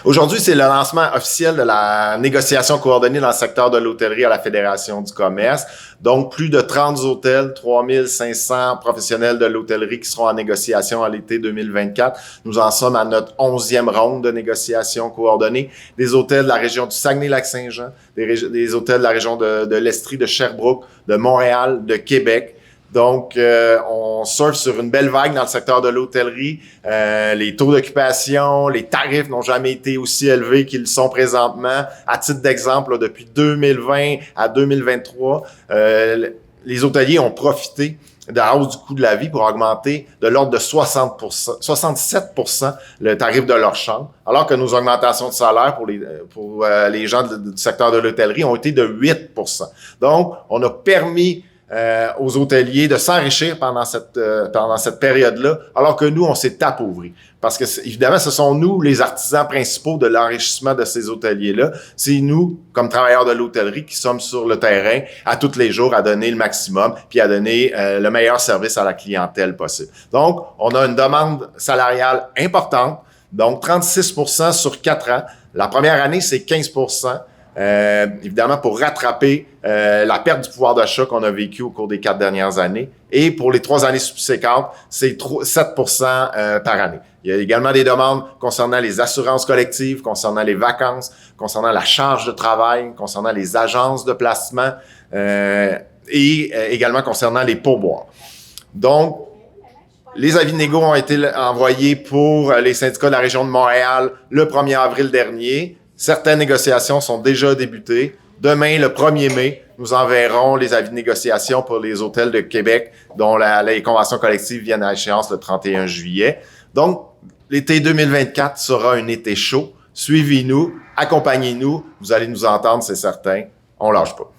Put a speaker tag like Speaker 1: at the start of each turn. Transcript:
Speaker 1: Aujourd'hui, c'est le lancement officiel de la négociation coordonnée dans le secteur de l'hôtellerie à la Fédération du commerce. Donc, plus de 30 hôtels, 3500 professionnels de l'hôtellerie qui seront en négociation à l'été 2024. Nous en sommes à notre 11e ronde de négociation coordonnée. Des hôtels de la région du Saguenay-Lac-Saint-Jean, des hôtels de la région de l'Estrie, de Sherbrooke, de Montréal, de Québec. Donc, on surfe sur une belle vague dans le secteur de l'hôtellerie. Les taux d'occupation, les tarifs n'ont jamais été aussi élevés qu'ils sont présentement. À titre d'exemple, là, depuis 2020 à 2023, les hôteliers ont profité de la hausse du coût de la vie pour augmenter de l'ordre de 67% le tarif de leur chambre, alors que nos augmentations de salaire pour les gens du secteur de l'hôtellerie ont été de 8%. Donc, on a permis aux hôteliers de s'enrichir pendant cette période-là, alors que nous, on s'est appauvris. Parce que, évidemment, ce sont nous les artisans principaux de l'enrichissement de ces hôteliers-là. C'est nous, comme travailleurs de l'hôtellerie, qui sommes sur le terrain à tous les jours à donner le maximum, puis à donner le meilleur service à la clientèle possible. Donc, on a une demande salariale importante, donc 36% sur 4 ans. La première année, c'est 15%. Évidemment, pour rattraper la perte du pouvoir d'achat qu'on a vécu au cours des 4 dernières années. Et pour les 3 années subséquentes, c'est 7% par année. Il y a également des demandes concernant les assurances collectives, concernant les vacances, concernant la charge de travail, concernant les agences de placement et également concernant les pourboires. Donc, les avis de négo ont été envoyés pour les syndicats de la région de Montréal le 1er avril dernier. Certaines négociations sont déjà débutées. Demain, le 1er mai, nous enverrons les avis de négociation pour les hôtels de Québec dont les conventions collectives viennent à échéance le 31 juillet. Donc, l'été 2024 sera un été chaud. Suivez-nous, accompagnez-nous. Vous allez nous entendre, c'est certain. On lâche pas.